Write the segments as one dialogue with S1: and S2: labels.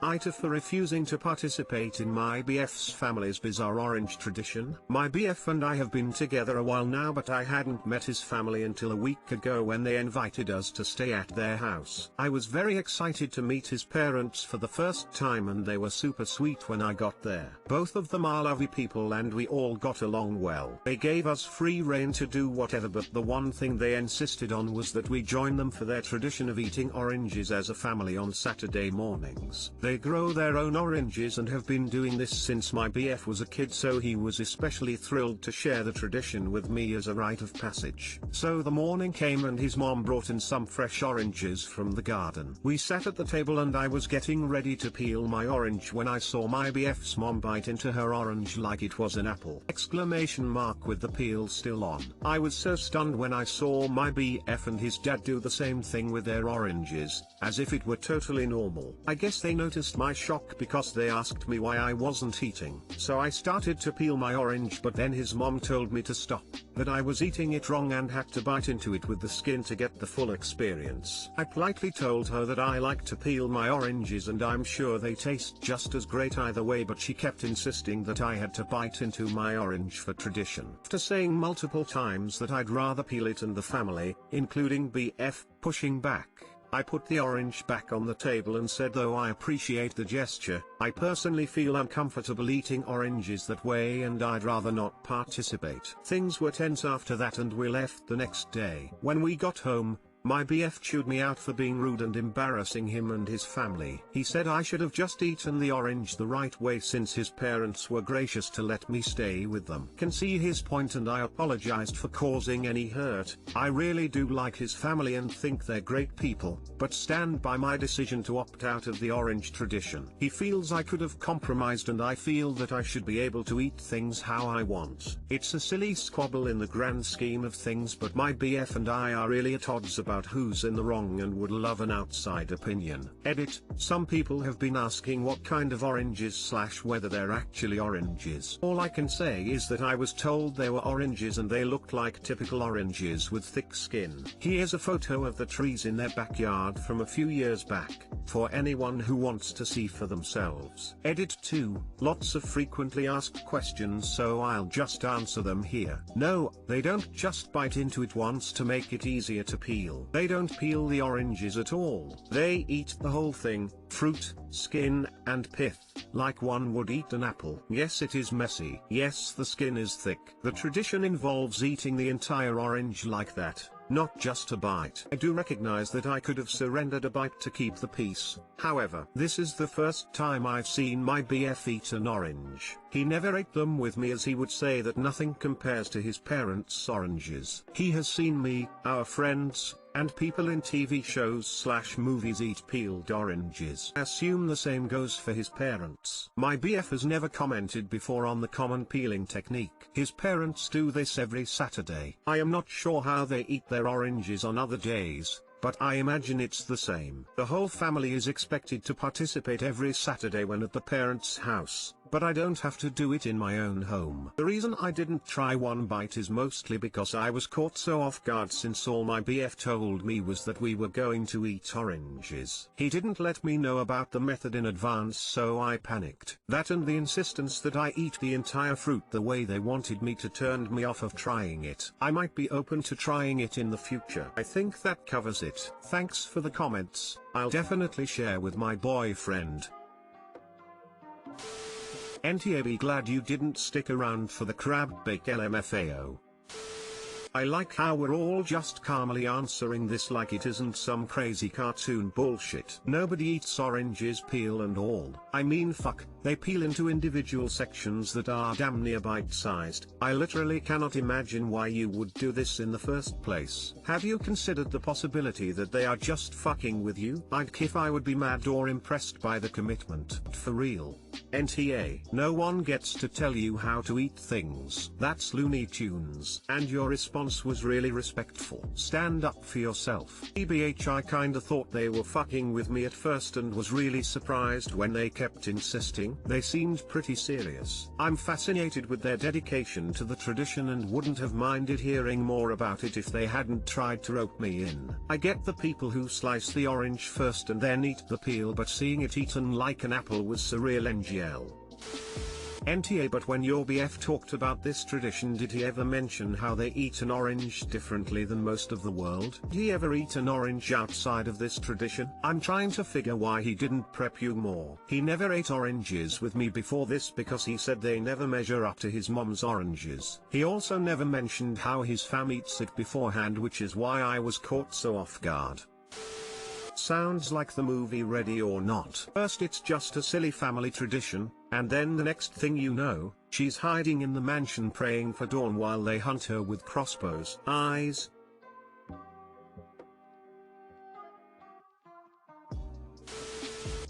S1: AITA for refusing to participate in my BF's family's bizarre orange tradition. My BF and I have been together a while now, but I hadn't met his family until a week ago when they invited us to stay at their house. I was very excited to meet his parents for the first time, and they were super sweet when I got there. Both of them are lovely people and we all got along well. They gave us free rein to do whatever, but the one thing they insisted on was that we join them for their tradition of eating oranges as a family on Saturday mornings. They grow their own oranges and have been doing this since my BF was a kid, so he was especially thrilled to share the tradition with me as a rite of passage. So the morning came and his mom brought in some fresh oranges from the garden. We sat at the table and I was getting ready to peel my orange when I saw my BF's mom bite into her orange like it was an apple! Exclamation mark with the peel still on. I was so stunned when I saw my BF and his dad do the same thing with their oranges, as if it were totally normal. I guess they noticed my shock because they asked me why I wasn't eating. So I started to peel my orange, but then his mom told me to stop, that I was eating it wrong and had to bite into it with the skin to get the full experience. I politely told her that I like to peel my oranges and I'm sure they taste just as great either way, but she kept insisting that I had to bite into my orange for tradition. After saying multiple times that I'd rather peel it and the family, including BF, pushing back, I put the orange back on the table and said, though I appreciate the gesture, I personally feel uncomfortable eating oranges that way and I'd rather not participate. Things were tense after that and we left the next day. When we got home, my BF chewed me out for being rude and embarrassing him and his family. He said I should have just eaten the orange the right way since his parents were gracious to let me stay with them. Can see his point and I apologized for causing any hurt. I really do like his family and think they're great people, but stand by my decision to opt out of the orange tradition. He feels I could have compromised and I feel that I should be able to eat things how I want. It's a silly squabble in the grand scheme of things, but my BF and I are really at odds about who's in the wrong and would love an outside opinion. Edit: some people have been asking what kind of oranges / whether they're actually oranges. All I can say is that I was told they were oranges and they looked like typical oranges with thick skin. Here's a photo of the trees in their backyard from a few years back, for anyone who wants to see for themselves. Edit 2, lots of frequently asked questions, so I'll just answer them here. No, they don't just bite into it once to make it easier to peel. They don't peel the oranges at all. They eat the whole thing, fruit, skin, and pith, like one would eat an apple. Yes, it is messy. Yes, the skin is thick. The tradition involves eating the entire orange like that, not just a bite. I do recognize that I could have surrendered a bite to keep the peace. However, this is the first time I've seen my BF eat an orange. He never ate them with me, as he would say that nothing compares to his parents' oranges. He has seen me, our friends, and people in TV shows / movies eat peeled oranges. I assume the same goes for his parents. My BF has never commented before on the common peeling technique. His parents do this every Saturday. I am not sure how they eat their oranges on other days, but I imagine it's the same. The whole family is expected to participate every Saturday when at the parents' house, but I don't have to do it in my own home. The reason I didn't try one bite is mostly because I was caught so off guard, since all my BF told me was that we were going to eat oranges. He didn't let me know about the method in advance, so I panicked. That and the insistence that I eat the entire fruit the way they wanted me to turned me off of trying it. I might be open to trying it in the future. I think that covers it. Thanks for the comments. I'll definitely share with my boyfriend. NTAB, glad you didn't stick around for the crab bake LMFAO. I like how we're all just calmly answering this like it isn't some crazy cartoon bullshit. Nobody eats oranges peel and all. I mean, fuck, they peel into individual sections that are damn near bite-sized. I literally cannot imagine why you would do this in the first place. Have you considered the possibility that they are just fucking with you? I'd if I would be mad or impressed by the commitment. For real. NTA. No one gets to tell you how to eat things. That's Looney Tunes. And your response was really respectful. Stand up for yourself. EBH, I kinda thought they were fucking with me at first and was really surprised when they kept insisting. meeting. They seemed pretty serious. I'm fascinated with their dedication to the tradition and wouldn't have minded hearing more about it if they hadn't tried to rope me in. I get the people who slice the orange first and then eat the peel, but seeing it eaten like an apple was surreal. NGL. NTA. But when your BF talked about this tradition, did he ever mention how they eat an orange differently than most of the world? Did he ever eat an orange outside of this tradition? I'm trying to figure why he didn't prep you more. He never ate oranges with me before this because he said they never measure up to his mom's oranges. He also never mentioned how his fam eats it beforehand, which is why I was caught so off guard. Sounds like the movie Ready or Not. First it's just a silly family tradition, and then the next thing you know, she's hiding in the mansion praying for dawn while they hunt her with crossbows. Eyes.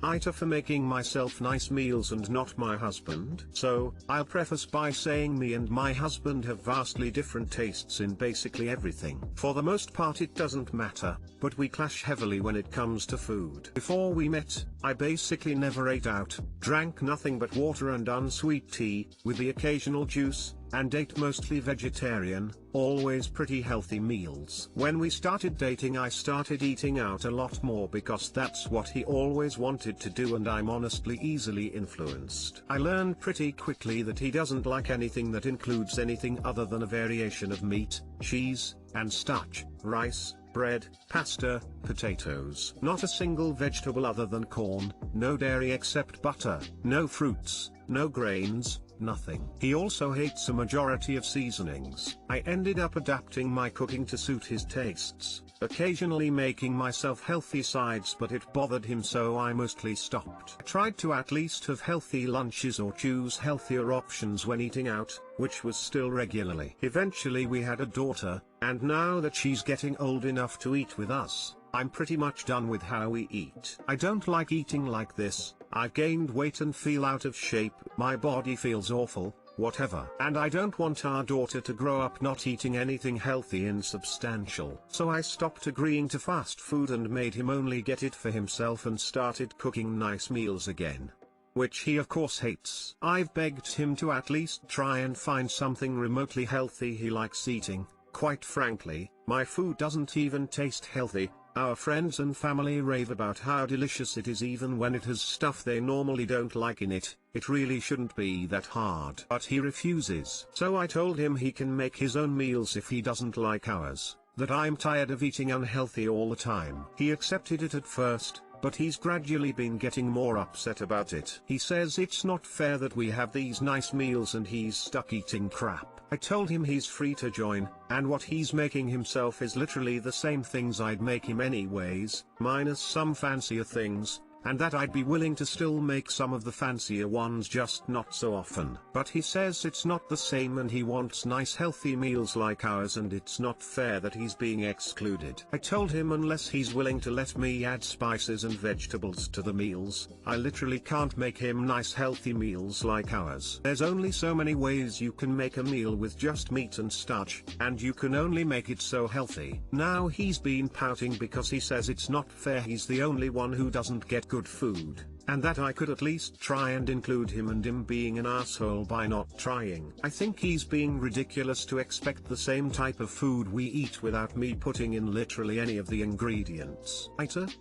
S1: AITA for making myself nice meals and not my husband. So, I'll preface by saying me and my husband have vastly different tastes in basically everything. For the most part it doesn't matter, but we clash heavily when it comes to food. Before we met, I basically never ate out, drank nothing but water and unsweet tea, with the occasional juice, and ate mostly vegetarian, always pretty healthy meals. When we started dating I started eating out a lot more because that's what he always wanted to do, and I'm honestly easily influenced. I learned pretty quickly that he doesn't like anything that includes anything other than a variation of meat, cheese, and starch, rice, bread, pasta, potatoes. Not a single vegetable other than corn, no dairy except butter, no fruits, no grains, nothing. He also hates a majority of seasonings. I ended up adapting my cooking to suit his tastes, occasionally making myself healthy sides, but it bothered him so I mostly stopped. I tried to at least have healthy lunches or choose healthier options when eating out, which was still regularly. Eventually we had a daughter, and now that she's getting old enough to eat with us, I'm pretty much done with how we eat. I don't like eating like this. I've gained weight and feel out of shape, my body feels awful, whatever. And I don't want our daughter to grow up not eating anything healthy and substantial. So I stopped agreeing to fast food and made him only get it for himself and started cooking nice meals again. Which he of course hates. I've begged him to at least try and find something remotely healthy he likes eating. Quite frankly, my food doesn't even taste healthy. Our friends and family rave about how delicious it is even when it has stuff they normally don't like in it. It really shouldn't be that hard. But he refuses. So I told him he can make his own meals if he doesn't like ours, that I'm tired of eating unhealthy all the time. He accepted it at first, but he's gradually been getting more upset about it. He says it's not fair that we have these nice meals and he's stuck eating crap. I told him he's free to join, and what he's making himself is literally the same things I'd make him anyways, minus some fancier things, and that I'd be willing to still make some of the fancier ones, just not so often. But he says it's not the same and he wants nice healthy meals like ours, and it's not fair that he's being excluded. I told him unless he's willing to let me add spices and vegetables to the meals, I literally can't make him nice healthy meals like ours. There's only so many ways you can make a meal with just meat and starch, and you can only make it so healthy. Now he's been pouting because he says it's not fair he's the only one who doesn't get good food, and that I could at least try and include him, and him being an asshole by not trying. I think he's being ridiculous to expect the same type of food we eat without me putting in literally any of the ingredients. AITA?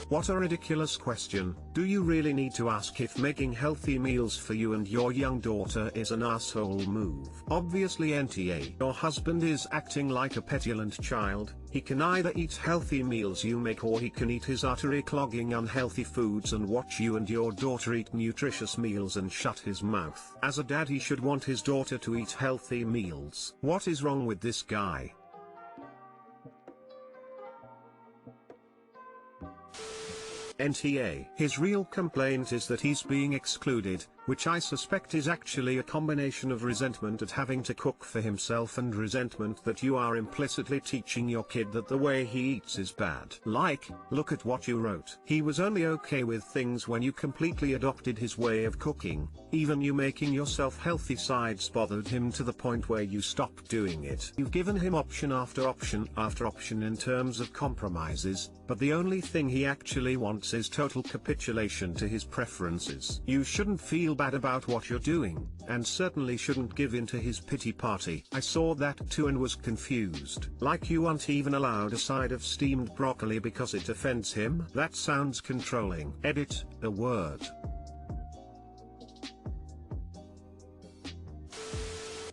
S1: What a ridiculous question. Do you really need to ask if making healthy meals for you and your young daughter is an asshole move? Obviously NTA. Your husband is acting like a petulant child. He can either eat healthy meals you make, or he can eat his utterly clogging unhealthy foods and watch you and your daughter eat nutritious meals and shut his mouth. As a dad he should want his daughter to eat healthy meals. What is wrong with this guy? NTA. His real complaint is that he's being excluded, which I suspect is actually a combination of resentment at having to cook for himself and resentment that you are implicitly teaching your kid that the way he eats is bad. Like, look at what you wrote. He was only okay with things when you completely adopted his way of cooking. Even you making yourself healthy sides bothered him to the point where you stopped doing it. You've given him option after option after option in terms of compromises, but the only thing he actually wants is total capitulation to his preferences. You shouldn't feel bad about what you're doing, and certainly shouldn't give in to his pity party. I saw that too and was confused. Like you aren't even allowed a side of steamed broccoli because it offends him? That sounds controlling. Edit, a word.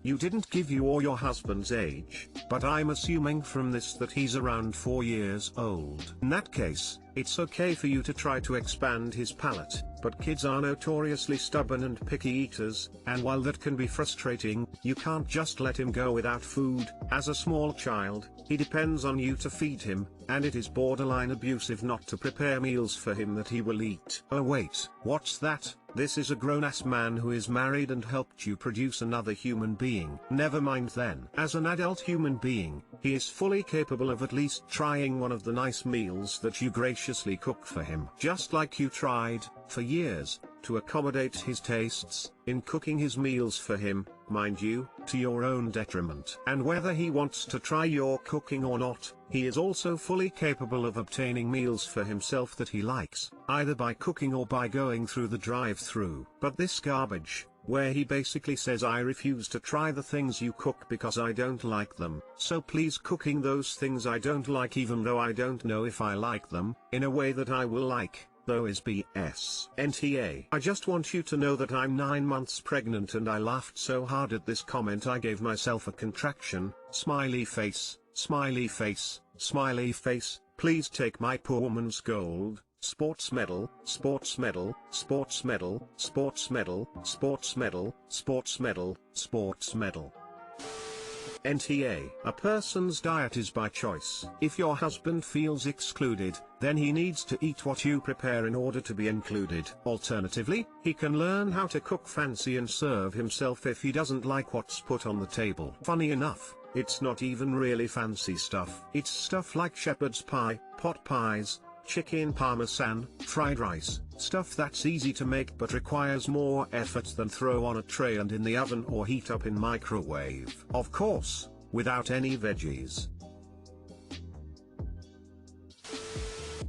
S1: You didn't give you or your husband's age, but I'm assuming from this that he's around 4 years old. In that case, it's okay for you to try to expand his palate, but kids are notoriously stubborn and picky eaters, and while that can be frustrating, you can't just let him go without food. As a small child, he depends on you to feed him, and it is borderline abusive not to prepare meals for him that he will eat. Oh wait, what's that? This is a grown-ass man who is married and helped you produce another human being. Never mind then. As an adult human being, he is fully capable of at least trying one of the nice meals that you graciously cook for him. Just like you tried, for years, to accommodate his tastes, in cooking his meals for him, mind you, to your own detriment. And whether he wants to try your cooking or not, he is also fully capable of obtaining meals for himself that he likes, either by cooking or by going through the drive-thru. But this garbage, where he basically says I refuse to try the things you cook because I don't like them, so please cooking those things I don't like even though I don't know if I like them, in a way that I will like, though is BS. NTA. I just want you to know that I'm 9 months pregnant and I laughed so hard at this comment I gave myself a contraction. Smiley face, smiley face, smiley face. Please take my poor woman's gold, sports medal, sports medal, sports medal, sports medal, sports medal, sports medal, sports medal. NTA. A person's diet is by choice. If your husband feels excluded, then he needs to eat what you prepare in order to be included. Alternatively, he can learn how to cook fancy and serve himself if he doesn't like what's put on the table. Funny enough, it's not even really fancy stuff. It's stuff like shepherd's pie, pot pies, chicken parmesan, fried rice, stuff that's easy to make but requires more effort than throw on a tray and in the oven or heat up in microwave. Of course, without any veggies.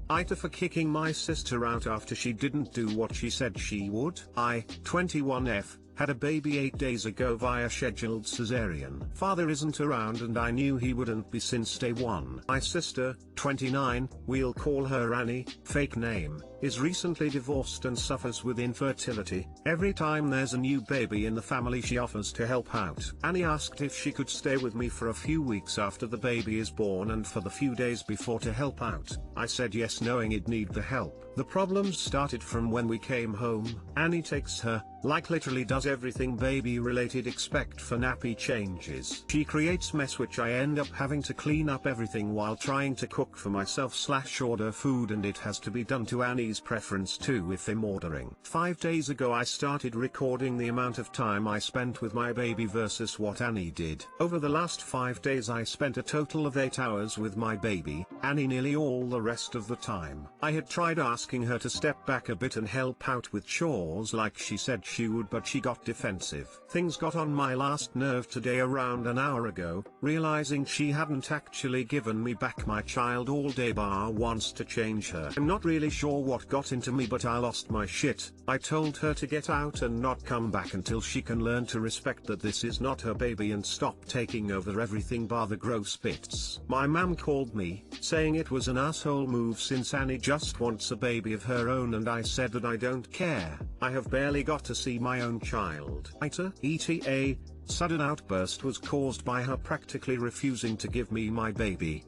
S1: AITA for kicking my sister out after she didn't do what she said she would. I, 21F, had a baby 8 days ago via scheduled cesarean. Father isn't around and I knew he wouldn't be since day one. My sister, 29, we'll call her Annie, fake name, is recently divorced and suffers with infertility. Every time there's a new baby in the family she offers to help out. Annie asked if she could stay with me for a few weeks after the baby is born and for the few days before to help out. I said yes knowing I'd need the help. The problems started from when we came home. Annie takes her, like literally does everything baby related except for nappy changes. She creates mess which I end up having to clean up everything while trying to cook for myself/order food, and it has to be done to Annie's preference too if I'm ordering. 5 days ago I started recording the amount of time I spent with my baby versus what Annie did. Over the last 5 days I spent a total of 8 hours with my baby, Annie nearly all the rest of the time. I had tried asking her to step back a bit and help out with chores like she said she would, but she got defensive. Things got on my last nerve today around an hour ago, realizing she hadn't actually given me back my child all day bar wants to change her. I'm not really sure what got into me, but I lost my shit. I told her to get out and not come back until she can learn to respect that this is not her baby and stop taking over everything bar the gross bits. My mum called me, saying it was an asshole move since Annie just wants a baby of her own, and I said that I don't care. I have barely got to see my own child. AITA, ETA, sudden outburst was caused by her practically refusing to give me my baby.